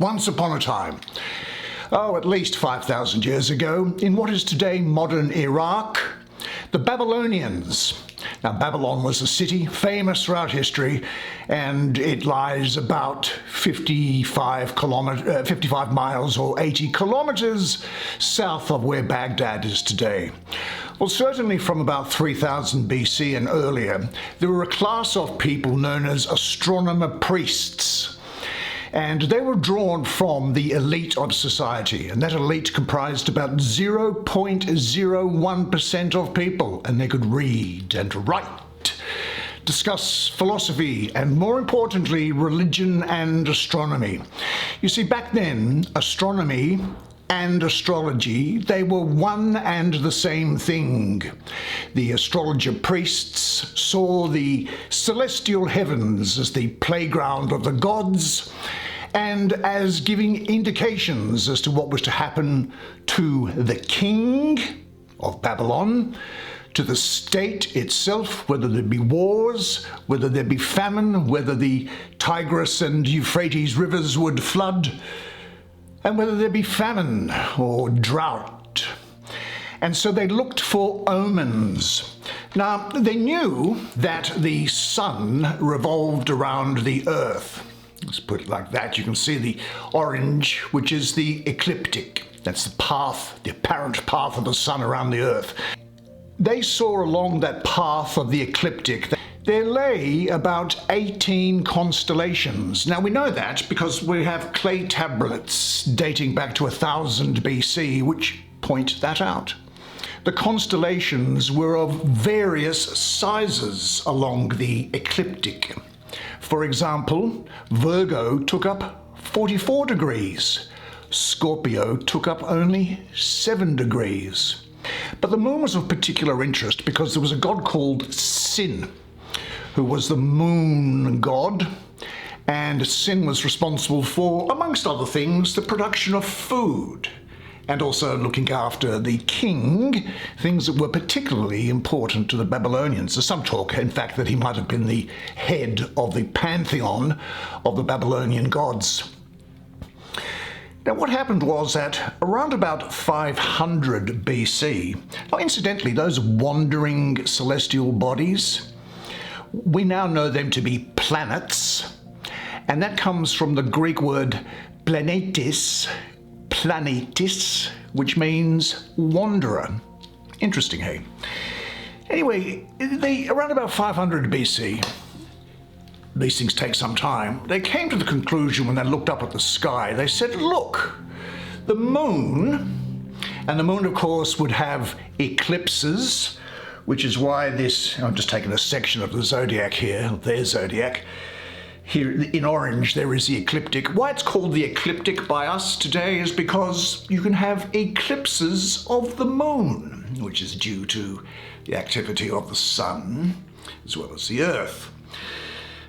Once upon a time, at least 5,000 years ago, in what is today modern Iraq, the Babylonians. Now, Babylon was a city famous throughout history, and it lies about 55 miles or 80 kilometers south of where Baghdad is today. Well, certainly from about 3000 BC and earlier, there were a class of people known as astronomer priests. And they were drawn from the elite of society, and that elite comprised about 0.01% of people, and they could read and write, discuss philosophy, and more importantly, religion and astronomy. You see, back then, astronomy and astrology, they were one and the same thing. The astrologer priests saw the celestial heavens as the playground of the gods and as giving indications as to what was to happen to the king of Babylon, to the state itself, whether there be wars, whether there be famine, whether the Tigris and Euphrates rivers would flood, and whether there be famine or drought. And so they looked for omens. Now, they knew that the sun revolved around the earth. Let's put it like that. You can see the orange, which is the ecliptic. That's the path, the apparent path of the sun around the earth. They saw along that path of the ecliptic there lay about 18 constellations. Now, we know that because we have clay tablets dating back to 1000 BC, which point that out. The constellations were of various sizes along the ecliptic. For example, Virgo took up 44 degrees. Scorpio took up only 7 degrees. But the moon was of particular interest because there was a god called Sin, who was the moon god, and Sin was responsible for, amongst other things, the production of food, and also looking after the king, things that were particularly important to the Babylonians. There's some talk, in fact, that he might have been the head of the pantheon of the Babylonian gods. Now, what happened was that around about 500 BC, now incidentally, those wandering celestial bodies, we now know them to be planets, and that comes from the Greek word planetis, which means wanderer. Interesting, hey? Anyway, around about 500 BC, these things take some time, they came to the conclusion when they looked up at the sky, they said, look, the moon, and the moon, of course, would have eclipses, which is why I'm just taking a section of the zodiac here, their zodiac. Here in orange there is the ecliptic. Why it's called the ecliptic by us today is because you can have eclipses of the moon, which is due to the activity of the sun as well as the earth.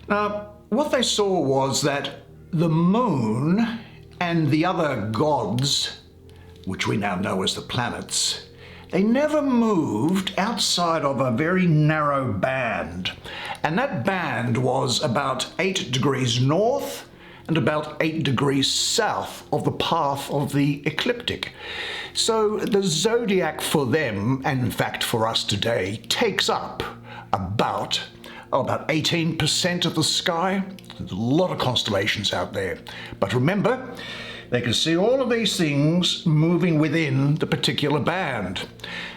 Now, what they saw was that the moon and the other gods, which we now know as the planets, they never moved outside of a very narrow band. And that band was about 8 degrees north and about 8 degrees south of the path of the ecliptic. So the zodiac for them, and in fact for us today, takes up about 18% of the sky. There's a lot of constellations out there. But remember, they can see all of these things moving within the particular band.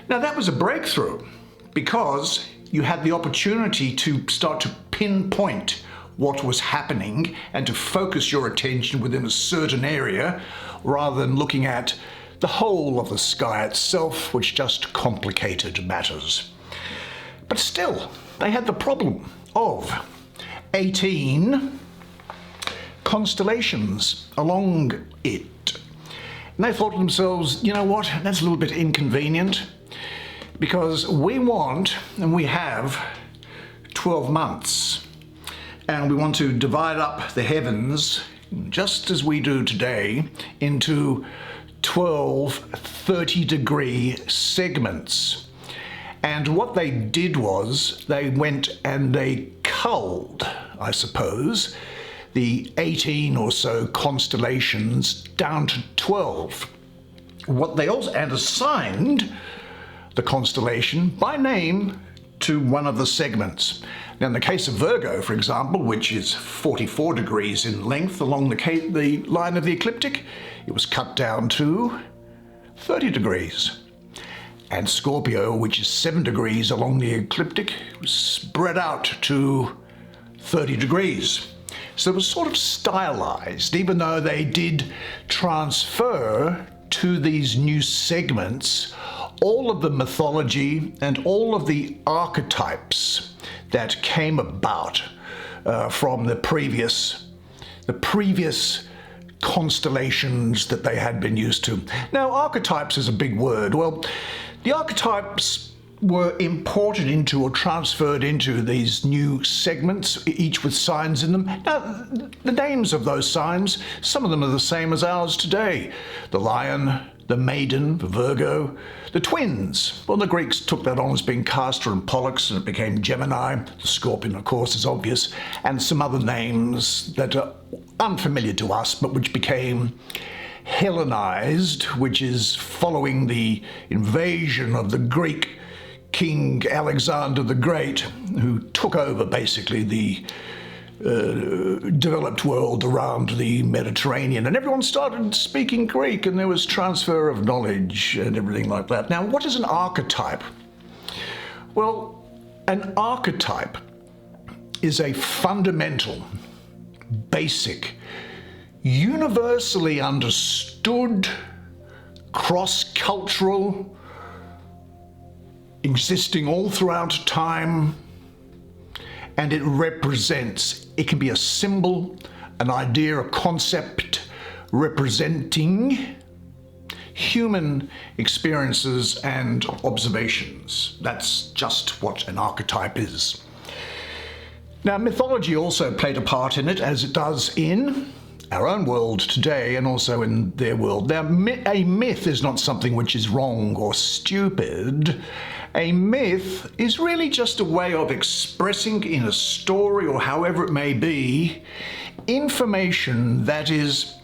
Now, that was a breakthrough because you had the opportunity to start to pinpoint what was happening and to focus your attention within a certain area rather than looking at the whole of the sky itself, which just complicated matters. But still, they had the problem of 18 constellations along it. And they thought to themselves, you know what, that's a little bit inconvenient because we want, and we have, 12 months. And we want to divide up the heavens, just as we do today, into 12 30-degree segments. And what they did was they went and they culled, I suppose, the 18 or so constellations down to 12. What they also and assigned the constellation by name to one of the segments. Now, in the case of Virgo, for example, which is 44 degrees in length along the line of the ecliptic, it was cut down to 30 degrees. And Scorpio, which is 7 degrees along the ecliptic, was spread out to 30 degrees. So it was sort of stylized, even though they did transfer to these new segments all of the mythology and all of the archetypes that came about from the previous constellations that they had been used to. Now, archetypes is a big word. Well, the archetypes were imported into or transferred into these new segments, each with signs in them. Now, the names of those signs, some of them are the same as ours today. The lion, the maiden, the Virgo, the twins. Well, the Greeks took that on as being Castor and Pollux, and it became Gemini. The scorpion, of course, is obvious, and some other names that are unfamiliar to us, but which became Hellenized, which is following the invasion of the Greek King Alexander the Great, who took over basically the developed world around the Mediterranean, and everyone started speaking Greek, and there was transfer of knowledge and everything like that. Now, what is an archetype? Well, an archetype is a fundamental, basic, universally understood, cross-cultural, existing all throughout time, and it represents, it can be a symbol, an idea, a concept representing human experiences and observations. That's just what an archetype is. Now, mythology also played a part in it, as it does in our own world today and also in their world. Now, a myth is not something which is wrong or stupid. A myth is really just a way of expressing in a story, or however it may be, information that is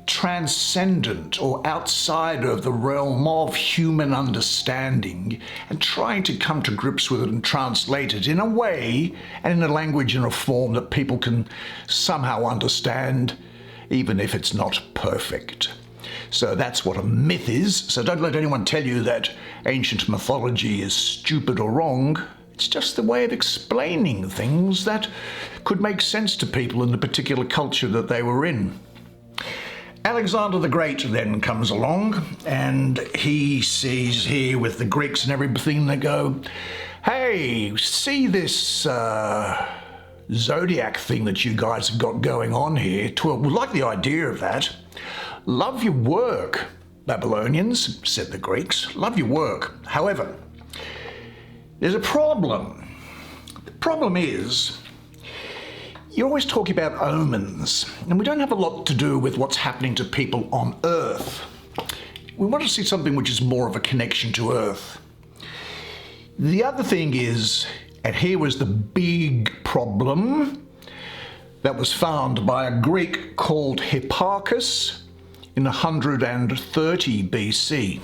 transcendent or outside of the realm of human understanding, and trying to come to grips with it and translate it in a way and in a language and a form that people can somehow understand, even if it's not perfect. So that's what a myth is. So don't let anyone tell you that ancient mythology is stupid or wrong. It's just the way of explaining things that could make sense to people in the particular culture that they were in. Alexander the Great then comes along, and he sees here with the Greeks and everything, they go, hey, see this zodiac thing that you guys have got going on here? We like the idea of that. Love your work, Babylonians, said the Greeks. Love your work. However, there's a problem. The problem is, you're always talking about omens, and we don't have a lot to do with what's happening to people on Earth. We want to see something which is more of a connection to Earth. The other thing is, and here was the big problem that was found by a Greek called Hipparchus in 130 BC.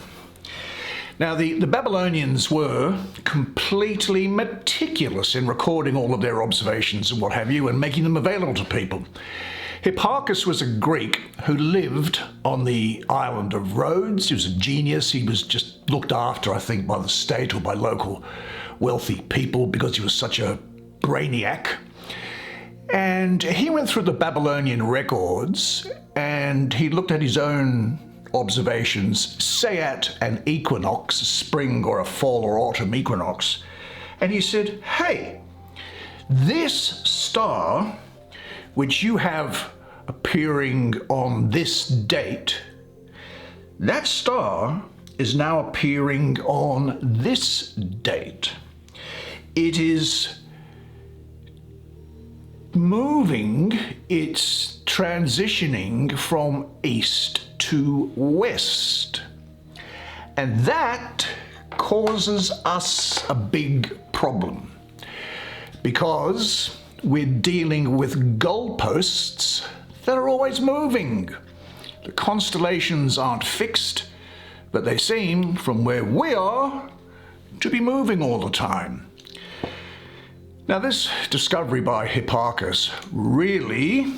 Now, the Babylonians were completely meticulous in recording all of their observations and what have you, and making them available to people. Hipparchus was a Greek who lived on the island of Rhodes. He was a genius. He was just looked after, I think, by the state or by local wealthy people because he was such a brainiac. And he went through the Babylonian records and he looked at his own observations, say at an equinox, a spring or a fall or autumn equinox, and he said, hey, this star which you have appearing on this date, that star is now appearing on this date. It is moving, it's transitioning from east to west. And that causes us a big problem. Because we're dealing with goalposts that are always moving. The constellations aren't fixed, but they seem, from where we are, to be moving all the time. Now, this discovery by Hipparchus really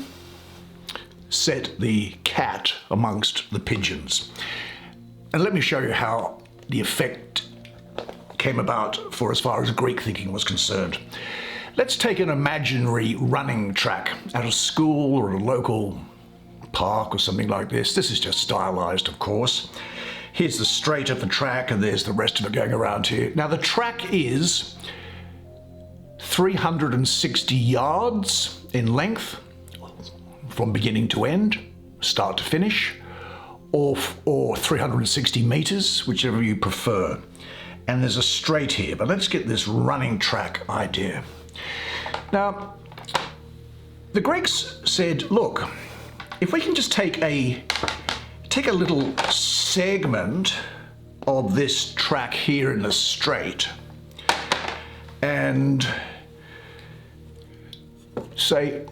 set the cat amongst the pigeons. And let me show you how the effect came about for as far as Greek thinking was concerned. Let's take an imaginary running track at a school or a local park or something like this. This is just stylized, of course. Here's the straight of the track and there's the rest of it going around here. Now, the track is 360 yards in length from beginning to end, start to finish, or 360 meters, whichever you prefer. And there's a straight here, but let's get this running track idea. Now, the Greeks said, look, if we can just take a little segment of this track here in the straight and say,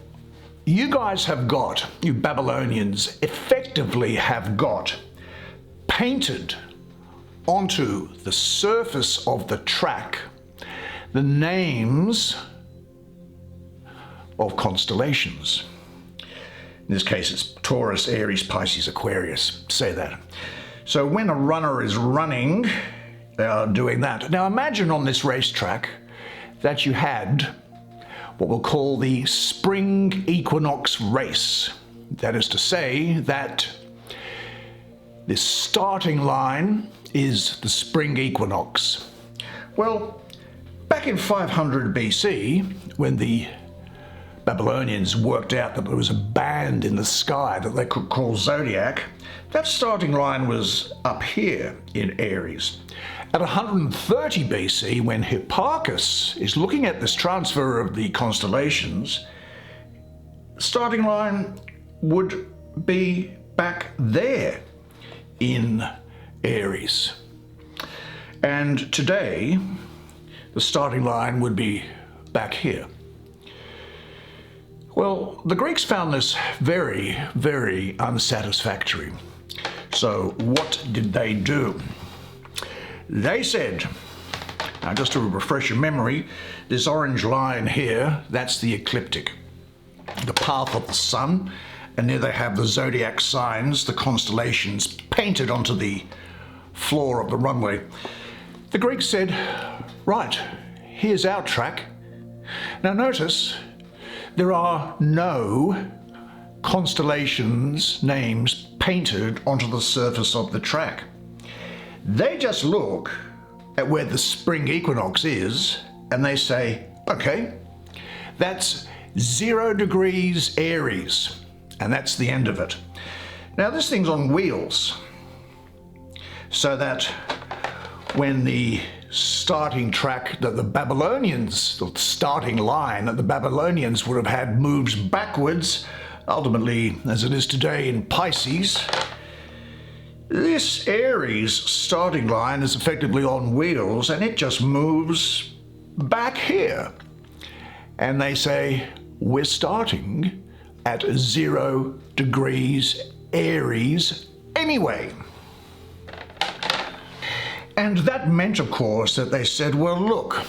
you guys have got, you Babylonians effectively have got painted onto the surface of the track the names of constellations. In this case, it's Taurus, Aries, Pisces, Aquarius. Say that. So when a runner is running, they are doing that. Now imagine on this racetrack that you had what we'll call the spring equinox race. That is to say that this starting line is the spring equinox. Well, back in 500 BC, when the Babylonians worked out that there was a band in the sky that they could call Zodiac, that starting line was up here in Aries. At 130 BC, when Hipparchus is looking at this transfer of the constellations, the starting line would be back there in Aries. And today, the starting line would be back here. Well, the Greeks found this very, very unsatisfactory. So what did they do? They said, now just to refresh your memory, this orange line here, that's the ecliptic, the path of the sun, and there they have the zodiac signs, the constellations, painted onto the floor of the runway. The Greeks said, right, here's our track. Now notice, there are no constellations names painted onto the surface of the track. They just look at where the spring equinox is and they say, okay, that's 0 degrees Aries, and that's the end of it. Now this thing's on wheels, so that when the starting track that the Babylonians, the starting line that the Babylonians would have had moves backwards, ultimately as it is today in Pisces, this Aries starting line is effectively on wheels and it just moves back here. And they say, we're starting at 0 degrees Aries anyway. And that meant, of course, that they said, well, look,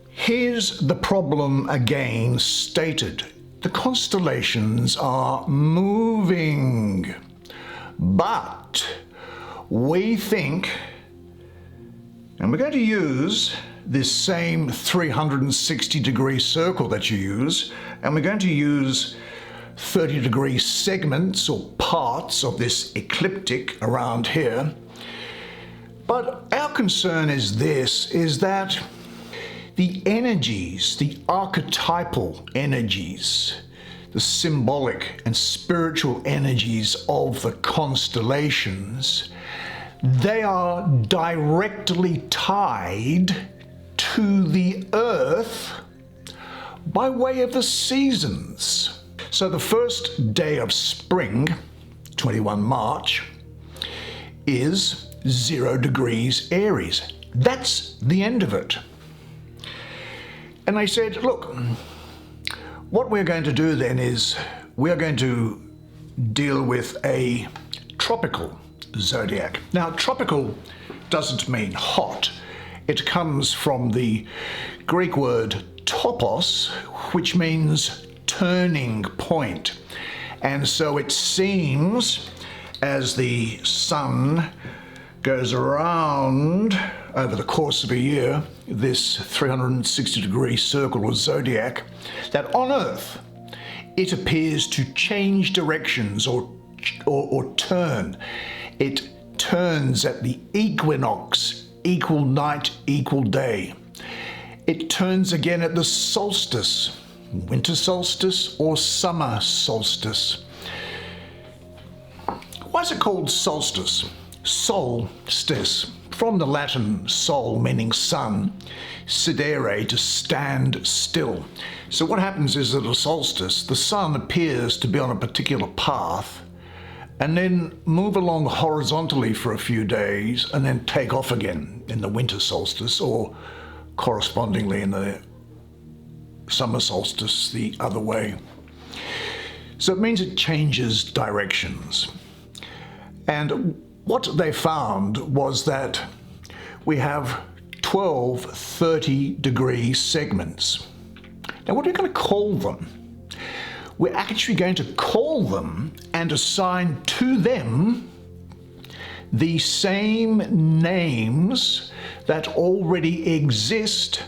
here's the problem again stated. The constellations are moving. But we think, and we're going to use this same 360-degree circle that you use, and we're going to use 30-degree segments or parts of this ecliptic around here. But our concern is this, is that the energies, the archetypal energies, the symbolic and spiritual energies of the constellations, they are directly tied to the Earth by way of the seasons. So the first day of spring, 21 March, is 0 degrees Aries. That's the end of it. And they said, look, what we're going to do then is we're going to deal with a tropical zodiac. Now, tropical doesn't mean hot. It comes from the Greek word topos, which means turning point. And so it seems as the sun goes around over the course of a year, this 360-degree circle or zodiac, that on Earth it appears to change directions or turn. It turns at the equinox, equal night, equal day. It turns again at the solstice, winter solstice or summer solstice. Why is it called solstice? Solstice, from the Latin sol meaning sun, sidere to stand still. So what happens is at a solstice, the sun appears to be on a particular path and then move along horizontally for a few days and then take off again in the winter solstice, or correspondingly in the summer solstice the other way. So it means it changes directions. And what they found was that we have 12 30-degree segments. Now, what are we going to call them? We're actually going to call them and assign to them the same names that already exist,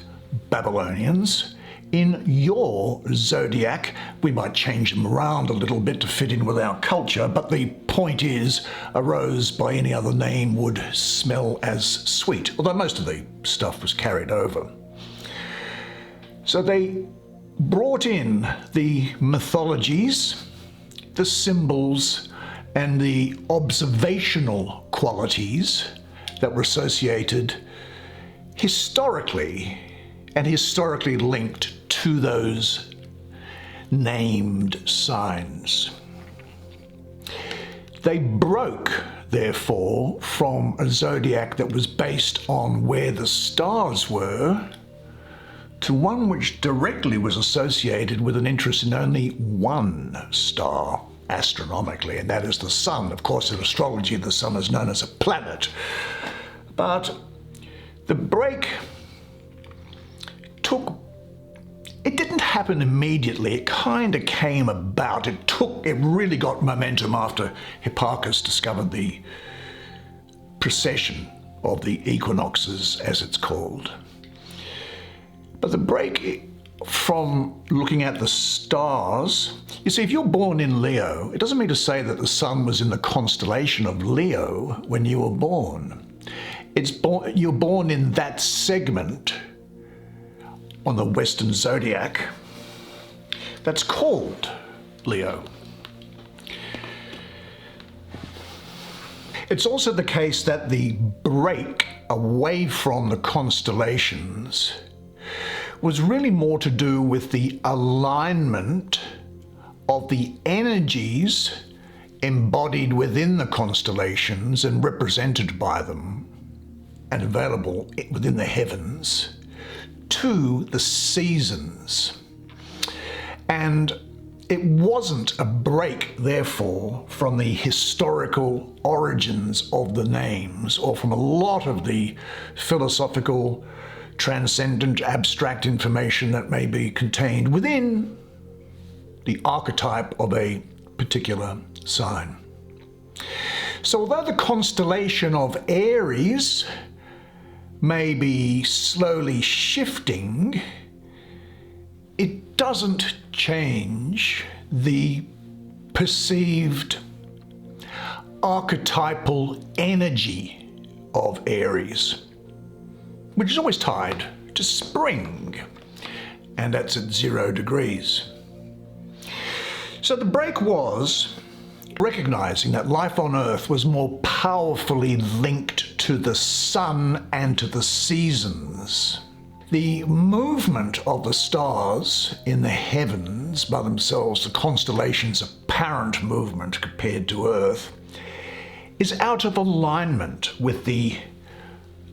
Babylonians, in your zodiac. We might change them around a little bit to fit in with our culture, but the point is, a rose by any other name would smell as sweet, although most of the stuff was carried over. So they brought in the mythologies, the symbols, and the observational qualities that were associated historically linked to those named signs. They broke, therefore, from a zodiac that was based on where the stars were to one which directly was associated with an interest in only one star astronomically, and that is the sun. Of course, in astrology, the sun is known as a planet. But the break it didn't happen immediately. It kind of came about. It really got momentum after Hipparchus discovered the precession of the equinoxes, as it's called. But the break from looking at the stars, you see, if you're born in Leo, it doesn't mean to say that the sun was in the constellation of Leo when you were born. You're born in that segment on the Western Zodiac that's called Leo. It's also the case that the break away from the constellations was really more to do with the alignment of the energies embodied within the constellations and represented by them and available within the heavens to the seasons. And it wasn't a break, therefore, from the historical origins of the names or from a lot of the philosophical, transcendent, abstract information that may be contained within the archetype of a particular sign. So although the constellation of Aries may be slowly shifting, it doesn't change the perceived archetypal energy of Aries, which is always tied to spring, and that's at 0 degrees. So the break was recognizing that life on Earth was more powerfully linked to the sun and to the seasons. The movement of the stars in the heavens by themselves, the constellations' apparent movement compared to Earth, is out of alignment with the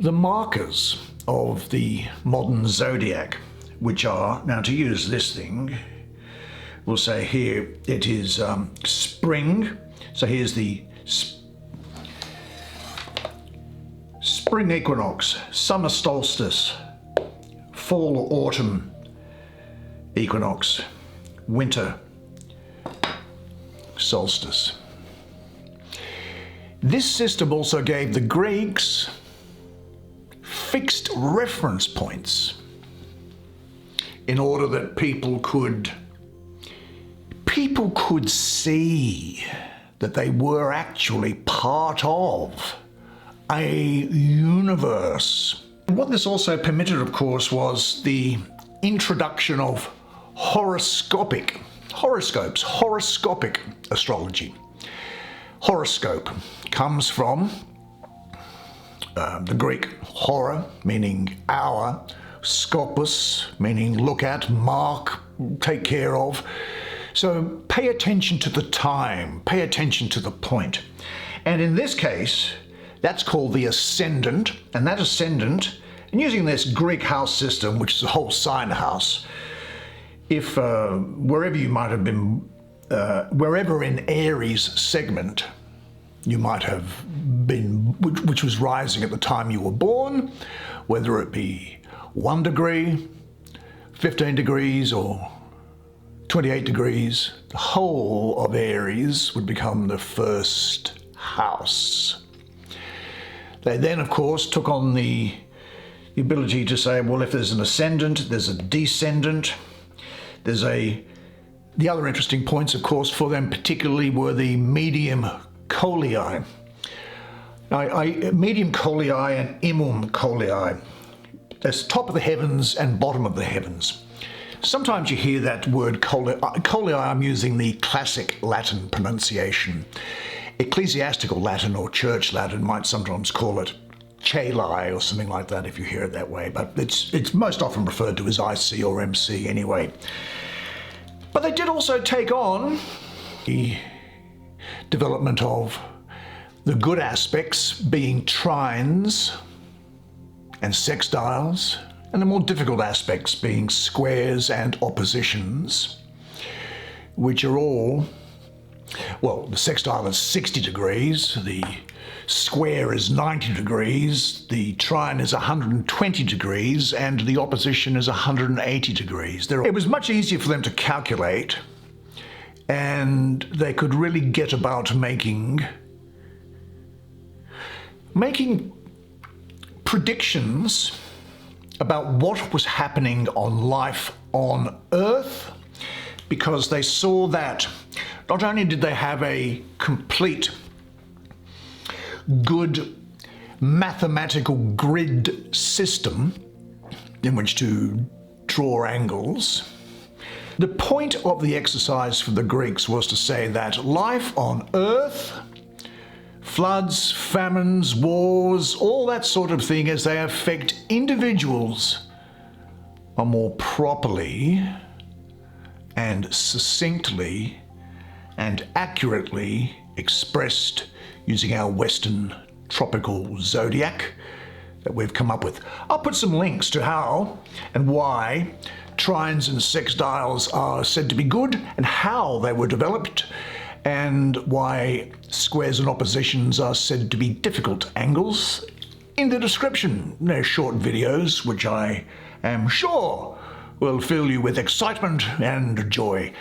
markers of the modern zodiac, which are, now to use this thing, we'll say here it is spring. So here's the spring equinox, summer solstice, fall or autumn equinox, winter solstice. This system also gave the Greeks fixed reference points in order that people could see that they were actually part of a universe. What this also permitted, of course, was the introduction of horoscopic astrology. Horoscope comes from the Greek hora, meaning hour, scopus, meaning look at, mark, take care of. So pay attention to the time, pay attention to the point. And in this case, that's called the ascendant, and that ascendant, and using this Greek house system, which is a whole sign house, if wherever you might have been, wherever in Aries segment you might have been, which was rising at the time you were born, whether it be 1 degree, 15 degrees, or 28 degrees, the whole of Aries would become the first house. They then, of course, took on the ability to say, well, if there's an ascendant, there's a descendant, there's the other interesting points, of course, for them particularly were the medium colii. Medium colii and imum colii. That's top of the heavens and bottom of the heavens. Sometimes you hear that word colii. Colii, I'm using the classic Latin pronunciation. Ecclesiastical Latin or church Latin might sometimes call it Chali or something like that if you hear it that way, but it's most often referred to as IC or MC anyway. But they did also take on the development of the good aspects being trines and sextiles, and the more difficult aspects being squares and oppositions, which are all, well, the sextile is 60 degrees, the square is 90 degrees, the trine is 120 degrees, and the opposition is 180 degrees. It was much easier for them to calculate, and they could really get about making predictions about what was happening on life on Earth, because they saw that not only did they have a complete good mathematical grid system in which to draw angles. The point of the exercise for the Greeks was to say that life on Earth, floods, famines, wars, all that sort of thing as they affect individuals are more properly and succinctly and accurately expressed using our Western Tropical Zodiac that we've come up with. I'll put some links to how and why trines and sextiles are said to be good and how they were developed, and why squares and oppositions are said to be difficult angles in the description. They're short videos which I am sure will fill you with excitement and joy.